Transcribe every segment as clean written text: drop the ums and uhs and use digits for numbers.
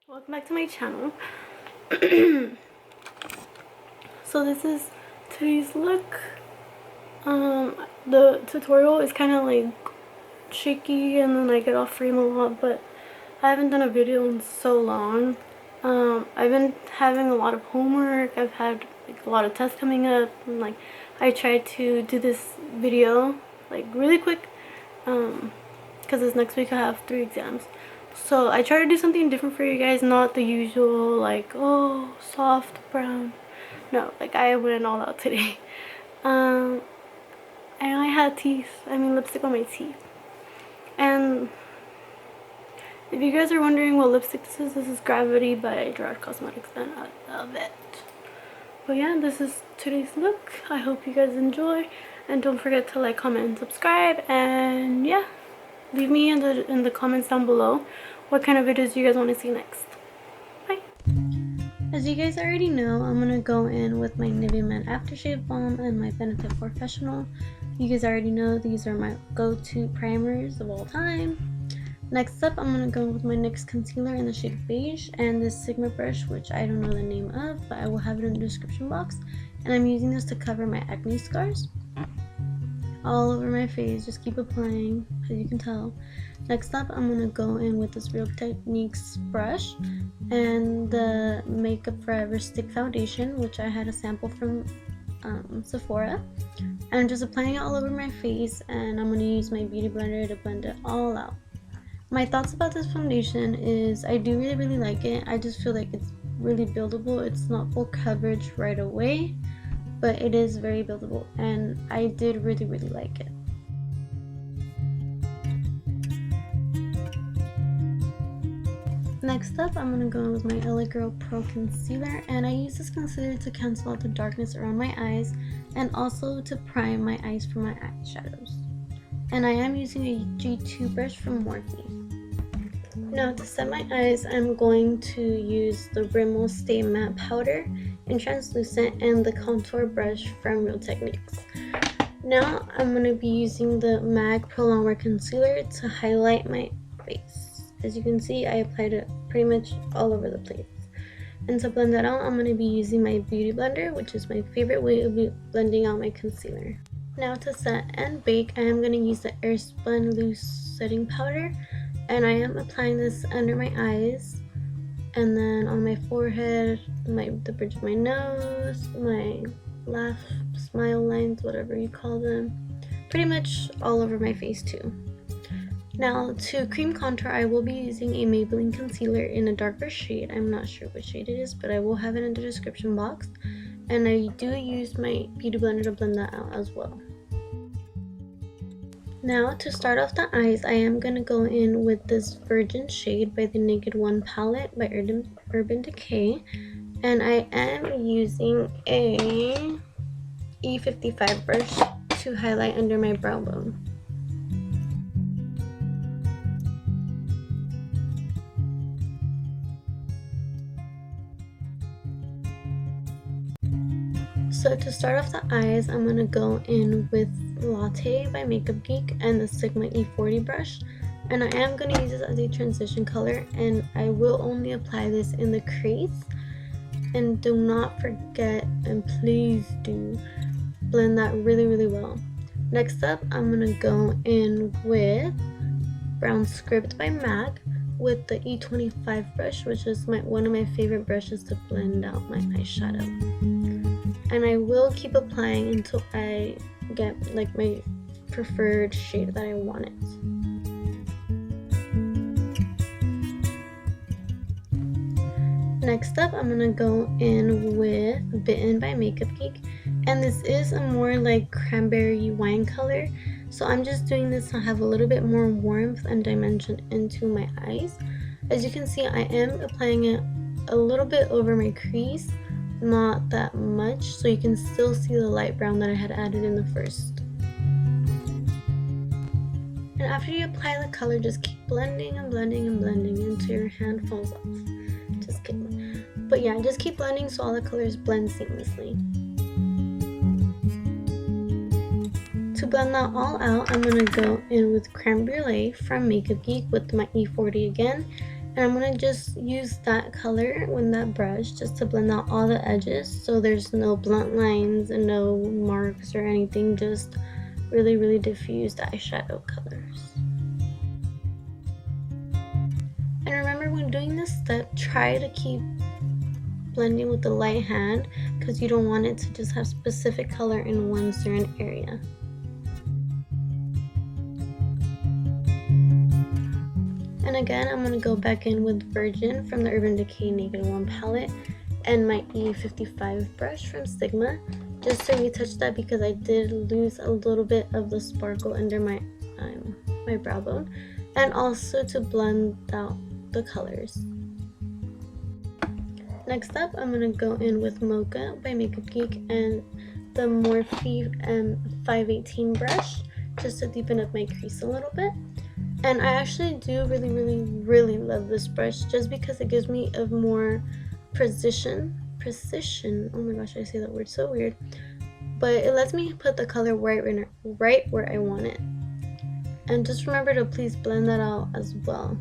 Welcome back to my channel. So this is today's look. The tutorial is kind of like shaky and then I get off frame a lot, but I haven't done a video in so long. I've been having a lot of homework. I've had like a lot of tests coming up, and like I tried to do this video like really quick because this next week I have 3 exams. So I try to do something different for you guys, not the usual like, oh, soft brown. No, like I went all out today. And I had lipstick on my teeth. And if you guys are wondering what lipstick this is Gravity by Gerard Cosmetics, and I love it. But yeah, this is today's look. I hope you guys enjoy, and don't forget to like, comment, and subscribe. And yeah, leave me in the comments down below what kind of videos you guys want to see next. Bye. As you guys already know, I'm gonna go in with my Nivea Matte Aftershave Balm and my Benefit Porefessional. You guys already know these are my go-to primers of all time. Next up, I'm gonna go with my NYX concealer in the shade Beige and this Sigma brush, which I don't know the name of, but I will have it in the description box. And I'm using this to cover my acne scars all over my face. Just keep applying, as you can tell. Next up, I'm gonna go in with this Real Techniques brush and the Makeup Forever Stick Foundation, which I had a sample from Sephora. And I'm just applying it all over my face, and I'm gonna use my beauty blender to blend it all out. My thoughts about this foundation is I do really like it. I just feel like it's really buildable. It's not full coverage right away, but it is very buildable, and I did really like it. Next up, I'm going to go in with my LA Girl Pro Concealer, and I use this concealer to cancel out the darkness around my eyes and also to prime my eyes for my eyeshadows. And I am using a G2 brush from Morphe. Now to set my eyes, I'm going to use the Rimmel Stay Matte Powder in Translucent and the contour brush from Real Techniques. Now I'm going to be using the MAC Prolongwear Concealer to highlight my face. As you can see, I applied it pretty much all over the place. And to blend that out, I'm going to be using my Beauty Blender, which is my favorite way of blending out my concealer. Now to set and bake, I am going to use the Airspun Loose Setting Powder. And I am applying this under my eyes, and then on my forehead, the bridge of my nose, my laugh, smile lines, whatever you call them. Pretty much all over my face too. Now to cream contour, I will be using a Maybelline concealer in a darker shade. I'm not sure which shade it is, but I will have it in the description box. And I do use my beauty blender to blend that out as well. Now to start off the eyes, I am going to go in with this Virgin shade by the Naked One palette by Urban Decay. And I am using a E55 brush to highlight under my brow bone. So to start off the eyes, I'm going to go in with Latte by Makeup Geek and the Sigma E40 brush. And I am going to use this as a transition color, and I will only apply this in the crease. And do not forget, and please do, blend that really well. Next up, I'm going to go in with Brown Script by MAC with the E25 brush, which is one of my favorite brushes to blend out my eyeshadow. And I will keep applying until I get like my preferred shade that I want it. Next up, I'm gonna go in with Bitten by Makeup Geek, and this is a more like cranberry wine color. So I'm just doing this to have a little bit more warmth and dimension into my eyes. As you can see, I am applying it a little bit over my crease, not that much, so you can still see the light brown that I had added in the first. And after you apply the color, just keep blending and blending and blending until your hand falls off. Just kidding. But yeah, just keep blending so all the colors blend seamlessly. To blend that all out, I'm going to go in with Creme Brulee from Makeup Geek with my E40 again. And I'm going to just use that color with that brush just to blend out all the edges so there's no blunt lines and no marks or anything, just really diffused eyeshadow colors. And remember, when doing this step, try to keep blending with the light hand because you don't want it to just have specific color in one certain area. And again, I'm going to go back in with Virgin from the Urban Decay Naked One palette and my E55 brush from Sigma just to retouch that because I did lose a little bit of the sparkle under my brow bone, and also to blend out the colors. Next up, I'm going to go in with Mocha by Makeup Geek and the Morphe M518 brush just to deepen up my crease a little bit. And I actually do really love this brush just because it gives me a more precision. Oh my gosh, I say that word so weird. But it lets me put the color right where I want it. And just remember to please blend that out as well.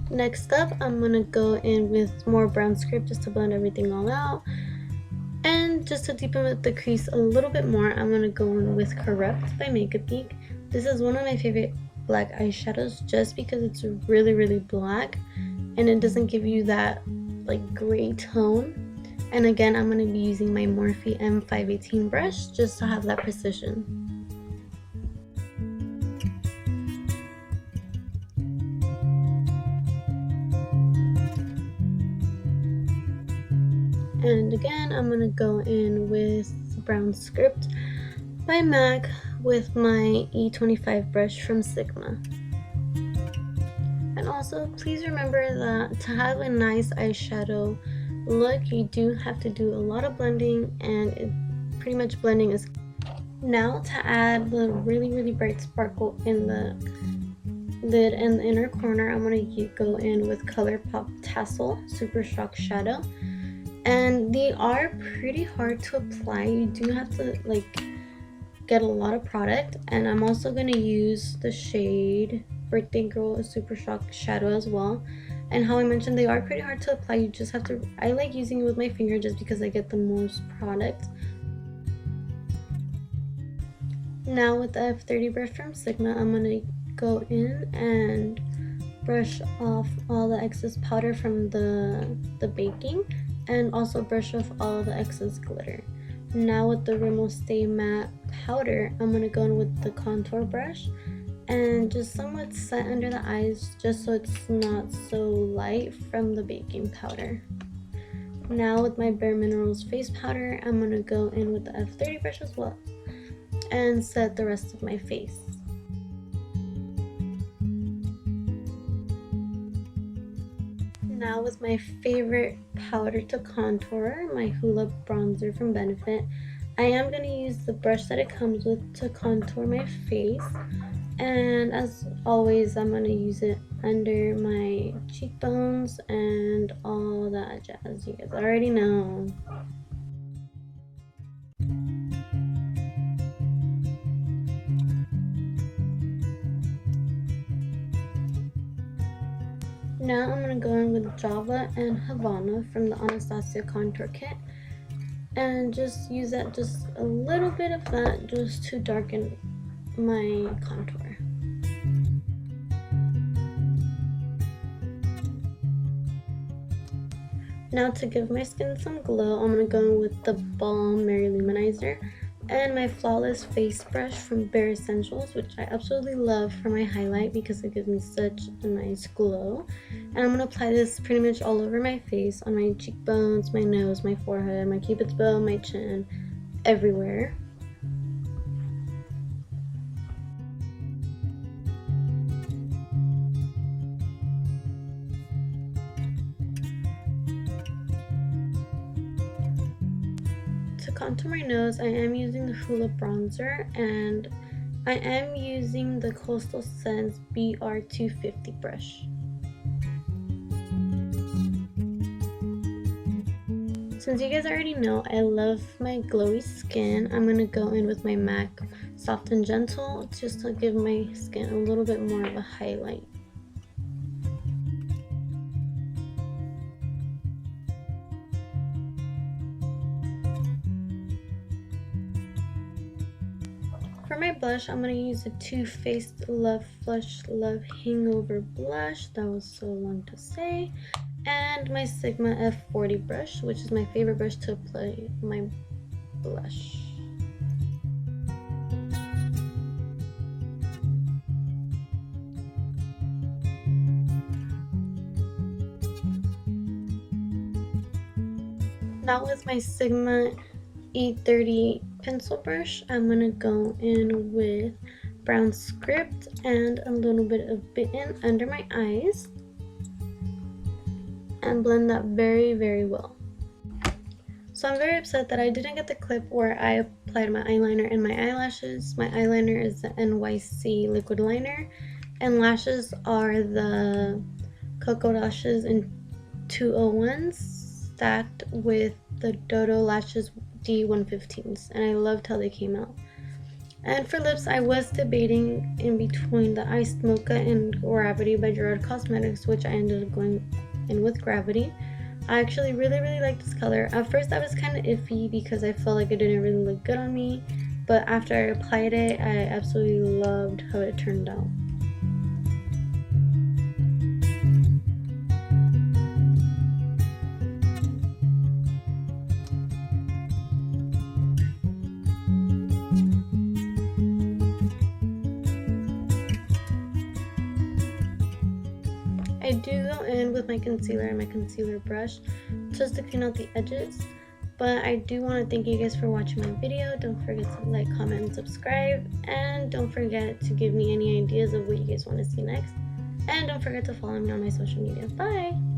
Next up, I'm going to go in with more brown script just to blend everything all out. And just to deepen up the crease a little bit more, I'm going to go in with Corrupt by Makeup Geek. This is one of my favorite black eyeshadows just because it's really black and it doesn't give you that like gray tone. And again, I'm going to be using my Morphe M518 brush just to have that precision. And again, I'm going to go in with Brown Script by MAC with my E25 brush from Sigma. And also, please remember that to have a nice eyeshadow look, you do have to do a lot of blending, and pretty much blending is. Now to add the really bright sparkle in the lid and the inner corner, I'm going to go in with Colourpop Tassel Super Shock Shadow. And they are pretty hard to apply. You do have to like get a lot of product. And I'm also going to use the shade Birthday Girl Super Shock Shadow as well. And how I mentioned, they are pretty hard to apply. You just have to, I like using it with my finger just because I get the most product. Now with the F30 brush from Sigma, I'm going to go in and brush off all the excess powder from the baking. And also brush off all the excess glitter. Now with the Rimmel Stay Matte powder, I'm going to go in with the contour brush and just somewhat set under the eyes just so it's not so light from the baking powder. Now with my Bare Minerals face powder, I'm going to go in with the F30 brush as well and set the rest of my face. Now with my favorite powder to contour, my Hoola Bronzer from Benefit, I am going to use the brush that it comes with to contour my face. And as always, I'm going to use it under my cheekbones and all that jazz you guys already know. Now I'm going to go in with Java and Havana from the Anastasia Contour Kit and just use that, just a little bit of that just to darken my contour. Now to give my skin some glow, I'm going to go in with the Balm MarylouManizer and my Flawless Face Brush from Bare Essentials, which I absolutely love for my highlight because it gives me such a nice glow. And I'm going to apply this pretty much all over my face, on my cheekbones, my nose, my forehead, my cupid's bow, my chin, everywhere. To contour my nose, I am using the Hoola Bronzer and I am using the Coastal Scents BR250 brush. Since you guys already know I love my glowy skin, I'm going to go in with my MAC Soft and Gentle just to give my skin a little bit more of a highlight. For my blush, I'm going to use a Too Faced Love Flush Love Hangover blush. That was so long to say. And my Sigma F40 brush, which is my favorite brush to apply my blush. Now with my Sigma E30 pencil brush, I'm going to go in with brown script and a little bit of Bitten under my eyes and blend that very, very well. So I'm very upset that I didn't get the clip where I applied my eyeliner and my eyelashes. My eyeliner is the NYC liquid liner and lashes are the Cocoa Lashes in 201s stacked with the Dodo Lashes D115s, and I loved how they came out. And for lips, I was debating in between the Iced Mocha and Gravity by Gerard Cosmetics, which I ended up going in with Gravity. I actually really like this color. At first I was kind of iffy because I felt like it didn't really look good on me, but after I applied it, I absolutely loved how it turned out. I do go in with my concealer and my concealer brush just to clean out the edges, but I do want to thank you guys for watching my video. Don't forget to like, comment, and subscribe, and don't forget to give me any ideas of what you guys want to see next, and don't forget to follow me on my social media. Bye!